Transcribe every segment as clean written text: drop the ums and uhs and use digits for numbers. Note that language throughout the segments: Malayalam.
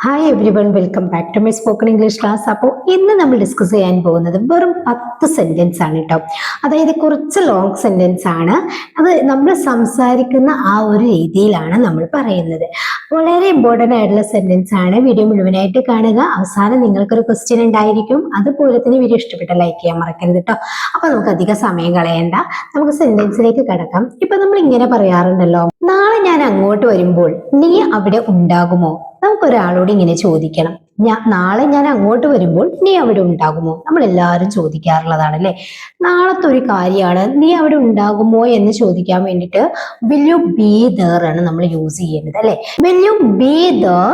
Hi everyone, welcome back to my spoken English class. അപ്പോൾ ഇന്ന് നമ്മൾ ഡിസ്കസ് ചെയ്യാൻ പോകുന്നത് വെറും 10 സെന്റൻസ് ആണ് കേട്ടോ. അതായത് കുറച്ച് ലോങ് സെന്റൻസ് ആണ്. അത് നമ്മൾ സംസാരിക്കുന്ന ആ ഒരു രീതിയിലാണ് നമ്മൾ പറയുന്നത്. വളരെ ഇമ്പോർട്ടൻ്റ് ആയിട്ടുള്ള സെന്റൻസ് ആണ്. വീഡിയോ മുഴുവനായിട്ട് കാണുക. അവസാനം നിങ്ങൾക്കൊരു ക്വസ്റ്റ്യൻ ഉണ്ടായിരിക്കും. അതുപോലെ തന്നെ വീഡിയോ ഇഷ്ടപ്പെട്ട ലൈക്ക് ചെയ്യാൻ മറക്കരുത് കേട്ടോ. അപ്പൊ നമുക്ക് അധികം സമയം കളയണ്ട, നമുക്ക് സെന്റൻസിലേക്ക് കടക്കാം. ഇപ്പൊ നമ്മൾ ഇങ്ങനെ പറയാറുണ്ടല്ലോ, നാളെ ഞാൻ അങ്ങോട്ട് വരുമ്പോൾ നീ അവിടെ ഉണ്ടാകുമോ? നമുക്കൊരാളോട് ഇങ്ങനെ ചോദിക്കണം, നാളെ ഞാൻ അങ്ങോട്ട് വരുമ്പോൾ നീ അവിടെ ഉണ്ടാകുമോ? നമ്മൾ എല്ലാവരും ചോദിക്കാറുള്ളതാണ് അല്ലെ. നാളത്തെ ഒരു കാര്യമാണ്, നീ അവിടെ ഉണ്ടാകുമോ എന്ന് ചോദിക്കാൻ വേണ്ടിയിട്ട് വിൽ യു ബി ദർ ആണ് നമ്മൾ യൂസ് ചെയ്യേണ്ടത് അല്ലെ. Will you be there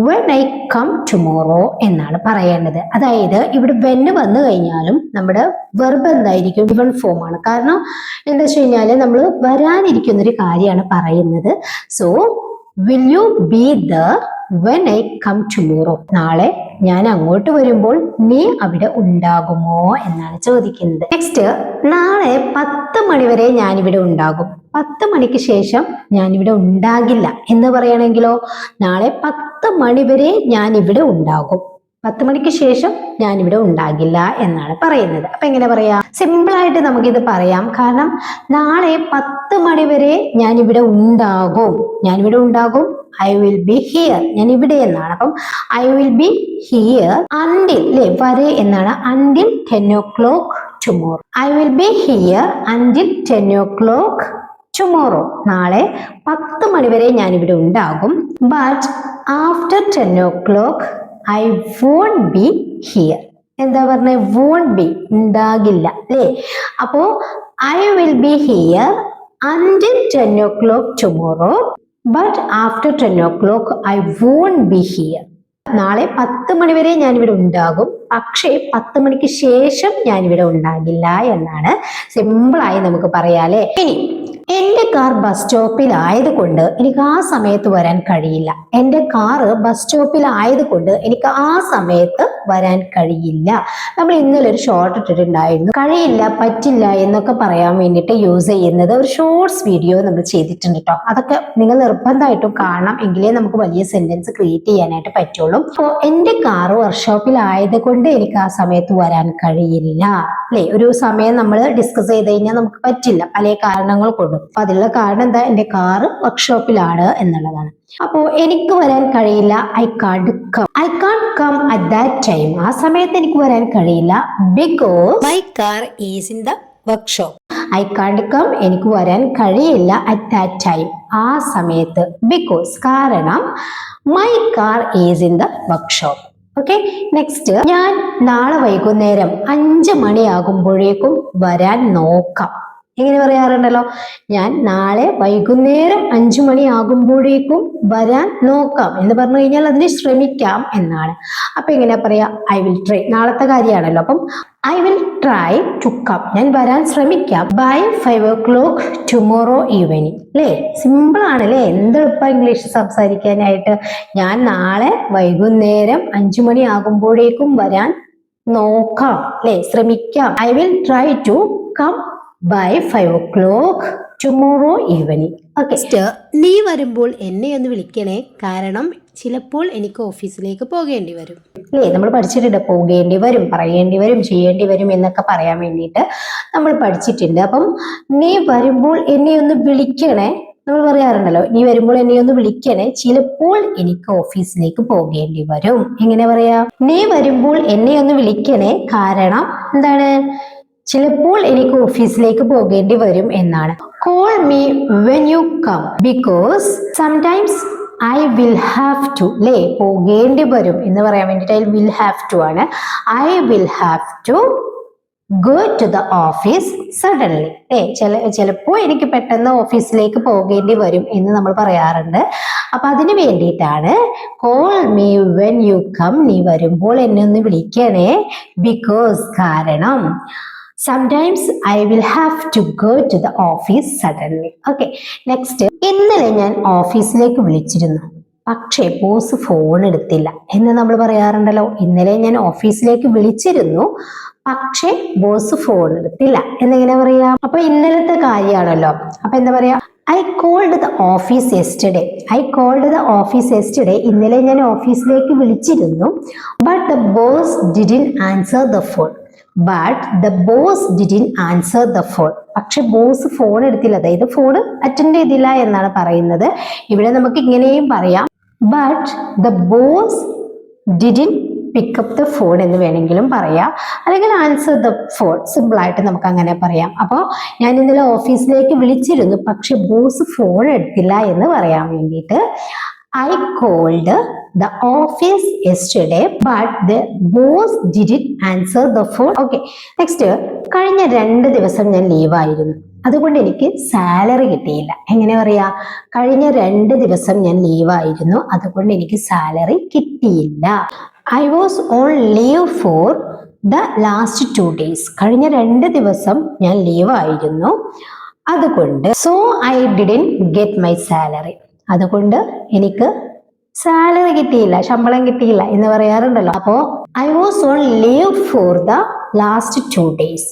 when I come tomorrow എന്നാണ് പറയേണ്ടത്. അതായത് ഇവിടെ when വന്നു കഴിഞ്ഞാലും നമ്മുടെ വെർബ് എന്തായിരിക്കും? ഗിവൺ ഫോം ആണ്. കാരണം എന്താ വെച്ച് കഴിഞ്ഞാല് നമ്മൾ വരാനിരിക്കുന്ന ഒരു കാര്യമാണ് പറയുന്നത്. So will you be there when I come tomorrow? നാളെ ഞാൻ അങ്ങോട്ട് വരുമ്പോൾ നീ അവിടെ ഉണ്ടാകുമോ എന്നാണ് ചോദിക്കുന്നത്. നെക്സ്റ്റ്, നാളെ 10 മണി വരെ ഞാനിവിടെ ഉണ്ടാകും. 10 മണിക്ക് ശേഷം ഞാനിവിടെ ഉണ്ടാകില്ല എന്ന് പറയണമെങ്കിലോ, നാളെ 10 മണി വരെ ഞാനിവിടെ ഉണ്ടാകും, 10 മണിക്ക് ശേഷം ഞാനിവിടെ ഉണ്ടാകില്ല എന്നാണ് പറയുന്നത്. അപ്പൊ എങ്ങനെ പറയാം? സിമ്പിൾ ആയിട്ട് നമുക്കിത് പറയാം. കാരണം നാളെ 10 മണി വരെ ഞാനിവിടെ ഉണ്ടാകും. ഞാനിവിടെ ഉണ്ടാകും, ഐ വിൽ ബി ഹിയർ. ഞാൻ ഇവിടെ എന്നാണ്. അപ്പം I will be here until, അല്ലെ, വരെ എന്നാണ്. Until 10 o'clock tomorrow. I will be here until 10 o'clock tomorrow. നാളെ 10 മണി വരെ ഞാനിവിടെ ഉണ്ടാകും. But after 10 o'clock I won't be here. എന്താ പറഞ്ഞ? won't be, ഉണ്ടാകില്ല അല്ലേ. അപ്പോ I will be here until 10 o'clock tomorrow, but after 10 o'clock I won't be here. നാളെ 10 മണി വരെ ഞാനിവിടെ ഉണ്ടാകും, പക്ഷേ 10 മണിക്ക് ശേഷം ഞാനിവിടെ ഉണ്ടാകില്ല എന്നാണ് സിമ്പിളായി നമുക്ക് പറയാല്ലേ. ഇനി എന്റെ കാർ ബസ് സ്റ്റോപ്പിൽ ആയതുകൊണ്ട് എനിക്ക് ആ സമയത്ത് വരാൻ കഴിയില്ല. എന്റെ കാറ് ബസ് സ്റ്റോപ്പിൽ ആയതുകൊണ്ട് എനിക്ക് ആ സമയത്ത് വരാൻ കഴിയില്ല. നമ്മൾ ഇന്നലെ ഒരു ഷോർട്ട് ഇട്ടിട്ടുണ്ടായിരുന്നു, കഴിയില്ല, പറ്റില്ല എന്നൊക്കെ പറയാൻ വേണ്ടിയിട്ട് യൂസ് ചെയ്യുന്നത്. ഒരു ഷോർട്സ് വീഡിയോ നമ്മൾ ചെയ്തിട്ടുണ്ട് കേട്ടോ. അതൊക്കെ നിങ്ങൾ നിർബന്ധമായിട്ടും കാണണം, എങ്കിലേ നമുക്ക് വലിയ സെന്റൻസ് ക്രിയേറ്റ് ചെയ്യാനായിട്ട് പറ്റുള്ളൂ. അപ്പോൾ എന്റെ കാറ് വർക്ക്ഷോപ്പിൽ ആയതുകൊണ്ട് എനിക്ക് ആ സമയത്ത് വരാൻ കഴിയില്ല അല്ലെ. ഒരു സമയം നമ്മൾ ഡിസ്കസ് ചെയ്ത് കഴിഞ്ഞാൽ നമുക്ക് പറ്റില്ല, പല കാരണങ്ങൾ കൊണ്ടും. അപ്പൊ അതിലുള്ള കാരണം എന്താ? എന്റെ കാറ് വർക്ക്ഷോപ്പിലാണ് എന്നുള്ളതാണ്. അപ്പോ എനിക്ക് വരാൻ കഴിയില്ല, I can't come at that time. ആ സമയത്ത് എനിക്ക് വരാൻ കഴിയില്ല, because my car is in the workshop. I can't come, എനിക്ക് വരാൻ കഴിയില്ല, അറ്റ് ദാറ്റ് ടൈം, ആ സമയത്ത്, ബിക്കോസ്, കാരണം, my car is in the workshop. Okay. Next, ഞാൻ നാളെ വൈകുന്നേരം 5 മണിയാകുമ്പോഴേക്കും വരാൻ നോക്കാം. എങ്ങനെ പറയാറുണ്ടല്ലോ, ഞാൻ നാളെ വൈകുന്നേരം 5 മണിയാകുമ്പോഴേക്കും വരാൻ നോക്കാം എന്ന് പറഞ്ഞു കഴിഞ്ഞാൽ അതിന് ശ്രമിക്കാം എന്നാണ്. അപ്പൊ എങ്ങനെ പറയാ? I will try. നാളത്തെ കാര്യമാണല്ലോ. അപ്പം I will try to come, ഞാൻ വരാൻ ശ്രമിക്കാം, ബൈ 5 o'clock ടുമോറോ ഈവനിങ്. അല്ലേ, സിമ്പിൾ ആണല്ലേ. എന്തെളുപ്പം ഇംഗ്ലീഷ് സംസാരിക്കാനായിട്ട്. ഞാൻ നാളെ വൈകുന്നേരം 5 മണിയാകുമ്പോഴേക്കും വരാൻ നോക്കാം, അല്ലെ, ശ്രമിക്കാം. I will try to come by 5 o'clock tomorrow evening. Okay. നീ വരുമ്പോൾ എന്നെ ഒന്ന് വിളിക്കണേ, കാരണം ചിലപ്പോൾ എനിക്ക് ഓഫീസിലേക്ക് പോകേണ്ടി വരും. അല്ലേ, നമ്മൾ പഠിച്ചിട്ടുണ്ട്. പോകേണ്ടി വരും, പറയേണ്ടി വരും, ചെയ്യേണ്ടി വരും എന്നൊക്കെ പറയാൻ വേണ്ടിയിട്ട് നമ്മൾ പഠിച്ചിട്ടുണ്ട്. അപ്പം നീ വരുമ്പോൾ എന്നെ ഒന്ന് വിളിക്കണേ, നമ്മൾ പറയാറുണ്ടല്ലോ, നീ വരുമ്പോൾ എന്നെ ഒന്ന് വിളിക്കണേ, ചിലപ്പോൾ എനിക്ക് ഓഫീസിലേക്ക് പോകേണ്ടി വരും. എങ്ങനെ പറയാ? നീ വരുമ്പോൾ എന്നെ ഒന്ന് വിളിക്കണേ, കാരണം എന്താണ്? ചിലപ്പോൾ എനിക്ക് ഓഫീസിലേക്ക് പോകേണ്ടി വരും എന്നാണ്. Call me when you come, because sometimes I will have to. അല്ലേ, പോകേണ്ടി വരും എന്ന് പറയാൻ വേണ്ടിയിട്ട് ഐ വിൽ ഹാവ് ടു ആണ്. I will have to go to the office suddenly. ചിലപ്പോൾ എനിക്ക് പെട്ടെന്ന് ഓഫീസിലേക്ക് പോകേണ്ടി വരും എന്ന് നമ്മൾ പറയാറുണ്ട്. അപ്പൊ അതിന് വേണ്ടിയിട്ടാണ് call me when you come, നീ വരുമ്പോൾ എന്നെ ഒന്ന് വിളിക്കണേ, ബിക്കോസ്, കാരണം, sometimes I will have to go to the office suddenly. Okay. Next, ഇന്നലെ ഞാൻ ഓഫീസിലേക്ക് വിളിച്ചിരുന്നു, പക്ഷേ ബോസ് ഫോൺ എടുത്തില്ല എന്ന് നമ്മൾ പറയാറുണ്ടല്ലോ. ഇന്നലെ ഞാൻ ഓഫീസിലേക്ക് വിളിച്ചിരുന്നു, പക്ഷേ ബോസ് ഫോൺ എടുത്തില്ല എന്നെങ്ങനെ പറയാം? അപ്പൊ ഇന്നലത്തെ കാര്യമാണല്ലോ. അപ്പൊ എന്താ പറയാ? I called the office yesterday. ഇന്നലെ ഞാൻ ഓഫീസിലേക്ക് വിളിച്ചിരുന്നു. But the boss didn't answer the phone. പക്ഷെ ബോസ് ഫോൺ എടുത്തില്ല, അതായത് ഫോൺ അറ്റൻഡ് ചെയ്തില്ല എന്നാണ് പറയുന്നത്. ഇവിടെ നമുക്ക് ഇങ്ങനെയും പറയാം, but the boss didn't pickup the phone എന്ന് വേണമെങ്കിലും പറയാം, അല്ലെങ്കിൽ ആൻസർ ദ ഫോൺ, സിമ്പിൾ ആയിട്ട് നമുക്ക് അങ്ങനെ പറയാം. അപ്പോൾ ഞാൻ ഇന്നലെ ഓഫീസിലേക്ക് വിളിച്ചിരുന്നു, പക്ഷെ ബോസ് ഫോൺ എടുത്തില്ല എന്ന് പറയാൻ വേണ്ടിയിട്ട് I called the office yesterday but the boss didn't answer the phone. Okay, next, കഴിഞ്ഞ 2 ദിവസം ഞാൻ ലീവായിരുന്നു, അതുകൊണ്ട് എനിക്ക് സാലറി കിട്ടിയില്ല. എങ്ങനെ പറയാ? കഴിഞ്ഞ 2 ദിവസം ഞാൻ ലീവായിരുന്നു, അതുകൊണ്ട് എനിക്ക് സാലറി കിട്ടിയില്ല. I was on leave for the last 2 days. കഴിഞ്ഞ 2 ദിവസം ഞാൻ ലീവായിരുന്നു, അതുകൊണ്ട് so I didn't get my salary. അതുകൊണ്ട് എനിക്ക് സാലറി കിട്ടിയില്ല, ശമ്പളം കിട്ടിയില്ല എന്ന് പറയാറുണ്ടല്ലോ. അപ്പോ I was on leave for the last 2 days.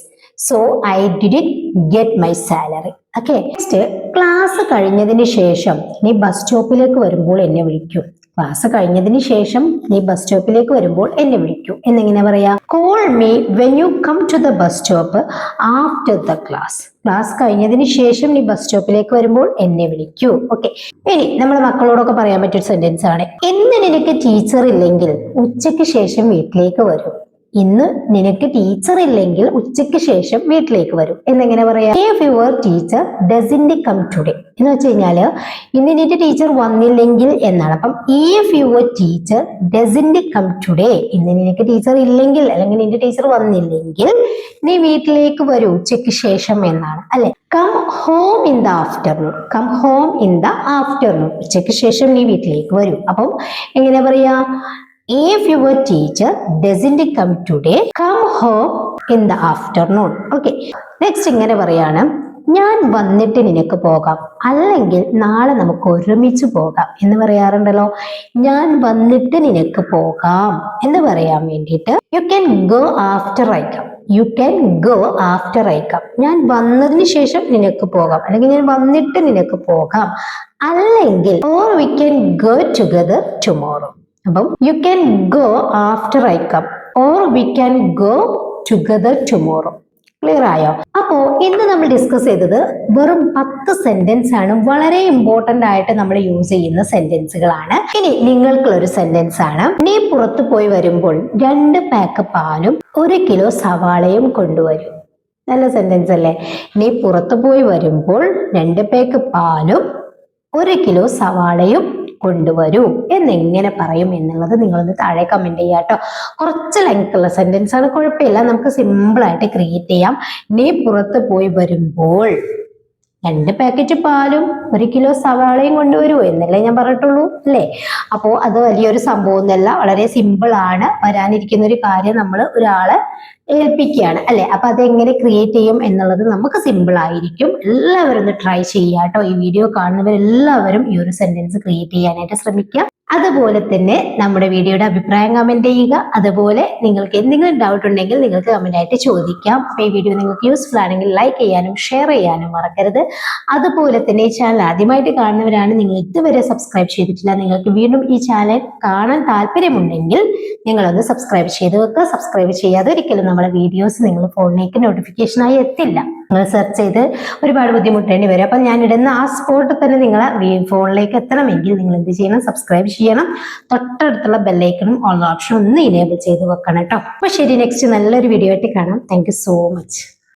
So I didn't get my salary. Okay, next, class കഴിഞ്ഞതിന് ശേഷം നീ ബസ് സ്റ്റോപ്പിലേക്ക് വരുമ്പോൾ എന്നെ വിളിക്കൂ. എന്നെങ്ങനെ പറയാ? Call me when you come to the bus stop after the class. Class കഴിഞ്ഞതിന് ശേഷം നീ ബസ് സ്റ്റോപ്പിലേക്ക് വരുമ്പോൾ എന്നെ വിളിക്കൂ. ഓക്കെ, ഇനി നമ്മുടെ മക്കളോടൊക്കെ പറയാൻ പറ്റിയ സെന്റൻസ് ആണ്, ഇന്ന് നിനക്ക് ടീച്ചർ ഇല്ലെങ്കിൽ ഉച്ചയ്ക്ക് ശേഷം വീട്ടിലേക്ക് വരും. ഇന്ന് നിനക്ക് ടീച്ചർ ഇല്ലെങ്കിൽ ഉച്ചയ്ക്ക് ശേഷം വീട്ടിലേക്ക് വരും എന്നെങ്ങനെ പറയാം? If your teacher doesn't come today എന്ന് വെച്ച് കഴിഞ്ഞാല് ഇന്ന് നിന്റെ ടീച്ചർ വന്നില്ലെങ്കിൽ എന്നാണ്. അപ്പം if your teacher doesn't come today, ഇന്ന് നിനക്ക് ടീച്ചർ ഇല്ലെങ്കിൽ അല്ലെങ്കിൽ നിന്റെ ടീച്ചർ വന്നില്ലെങ്കിൽ നീ വീട്ടിലേക്ക് വരൂ ഉച്ചയ്ക്ക് ശേഷം എന്നാണ്, അല്ലെ? Come home in the afternoon, ഉച്ചയ്ക്ക് ശേഷം നീ വീട്ടിലേക്ക് വരൂ. അപ്പം എങ്ങനെ പറയാ? If your teacher doesn't come today, come home in the afternoon. Okay. Next ഇങ്ങനെ പറയാണ്, ഞാൻ വന്നിട്ട് നിനക്ക് പോകാം, അല്ലെങ്കിൽ നാളെ നമുക്ക് ഒരുമിച്ച് പോകാം എന്ന് പറയാറുണ്ടല്ലോ. ഞാൻ വന്നിട്ട് നിനക്ക് പോകാം എന്ന് പറയാൻ വേണ്ടിയിട്ട് you can go after I come. ഞാൻ വന്നതിന് ശേഷം നിനക്ക് പോകാം, അല്ലെങ്കിൽ ഞാൻ വന്നിട്ട് നിനക്ക് പോകാം, അല്ലെങ്കിൽ or we can go together tomorrow. അപ്പം you can go after I come or we can go together tomorrow. Clear ആയോ? അപ്പോ ഇന്ന് നമ്മൾ ഡിസ്കസ് ചെയ്തത് വെറും 10 സെന്റൻസ് ആണ്, വളരെ ഇമ്പോർട്ടന്റ് ആയിട്ട് നമ്മൾ യൂസ് ചെയ്യുന്ന സെന്റൻസുകളാണ്. ഇനി നിങ്ങൾക്കുള്ള ഒരു സെന്റൻസ് ആണ്, നീ പുറത്തു പോയി വരുമ്പോൾ 2 പാക്ക് പാലും 1 കിലോ സവാളയും കൊണ്ടുവരും. നല്ല സെന്റൻസ് അല്ലേ? നീ പുറത്തു പോയി വരുമ്പോൾ 2 പാക്ക് പാലും 1 കിലോ സവാളയും കൊണ്ടുവരൂ എന്നെങ്ങനെ പറയും എന്നുള്ളത് നിങ്ങളൊന്ന് താഴെ കമന്റ് ചെയ്യാം കേട്ടോ. കുറച്ച് ലെങ്ത് ഉള്ള സെന്റൻസ് ആണ്, കുഴപ്പമില്ല, നമുക്ക് സിമ്പിൾ ആയിട്ട് ക്രിയേറ്റ് ചെയ്യാം. നീ പുറത്ത് പോയി വരുമ്പോൾ 2 പാക്കറ്റ് പാലും 1 കിലോ സവാളയും കൊണ്ടുവരൂ എന്നല്ലേ ഞാൻ പറഞ്ഞിട്ടുള്ളൂ, അല്ലേ? അപ്പോൾ അത് വലിയൊരു സംഭവം ഒന്നല്ല, വളരെ സിമ്പിൾ ആണ്. വരാനിരിക്കുന്ന ഒരു കാര്യം നമ്മൾ ഒരാളെ ഏൽപ്പിക്കുകയാണ്, അല്ലെ? അപ്പൊ അതെങ്ങനെ ക്രിയേറ്റ് ചെയ്യും എന്നുള്ളത് നമുക്ക് സിമ്പിൾ ആയിരിക്കും. എല്ലാവരും ഒന്ന് ട്രൈ ചെയ്യുക കേട്ടോ. ഈ വീഡിയോ കാണുന്നവരെല്ലാവരും ഈ ഒരു സെന്റൻസ് ക്രിയേറ്റ് ചെയ്യാനായിട്ട് ശ്രമിക്കുക. അതുപോലെ തന്നെ നമ്മുടെ വീഡിയോയുടെ അഭിപ്രായം കമന്റ് ചെയ്യുക. അതുപോലെ നിങ്ങൾക്ക് എന്തെങ്കിലും ഡൗട്ട് ഉണ്ടെങ്കിൽ നിങ്ങൾക്ക് കമന്റ് ആയിട്ട് ചോദിക്കാം. അപ്പൊ ഈ വീഡിയോ നിങ്ങൾക്ക് യൂസ്ഫുൾ ആണെങ്കിൽ ലൈക്ക് ചെയ്യാനും ഷെയർ ചെയ്യാനും മറക്കരുത്. അതുപോലെ തന്നെ ഈ ചാനൽ ആദ്യമായിട്ട് കാണുന്നവരാണ്, നിങ്ങൾ ഇതുവരെ സബ്സ്ക്രൈബ് ചെയ്തിട്ടില്ല, നിങ്ങൾക്ക് വീണ്ടും ഈ ചാനൽ കാണാൻ താല്പര്യമുണ്ടെങ്കിൽ നിങ്ങളൊന്ന് സബ്സ്ക്രൈബ് ചെയ്ത് വെക്കുക. സബ്സ്ക്രൈബ് ചെയ്യാതെ ഒരിക്കലും നമ്മുടെ വീഡിയോസ് നിങ്ങൾ ഫോണിലേക്ക് നോട്ടിഫിക്കേഷനായി എത്തില്ല. നിങ്ങൾ സെർച്ച് ചെയ്ത് ഒരുപാട് ബുദ്ധിമുട്ടേണ്ടി വരും. അപ്പൊ ഞാൻ ഇടുന്ന ആ സ്പോട്ടിൽ തന്നെ നിങ്ങളെ ഫോണിലേക്ക് എത്തണമെങ്കിൽ നിങ്ങൾ എന്ത് ചെയ്യണം? സബ്സ്ക്രൈബ് ചെയ്യണം. തൊട്ടടുത്തുള്ള ബെല്ലൈക്കണും ഓൾ ഓപ്ഷൻ ഒന്ന് ഇനേബിൾ ചെയ്ത് വെക്കണം കേട്ടോ. അപ്പൊ ശരി, നെക്സ്റ്റ് നല്ലൊരു വീഡിയോ ആയിട്ട് കാണാം. Thank you so much.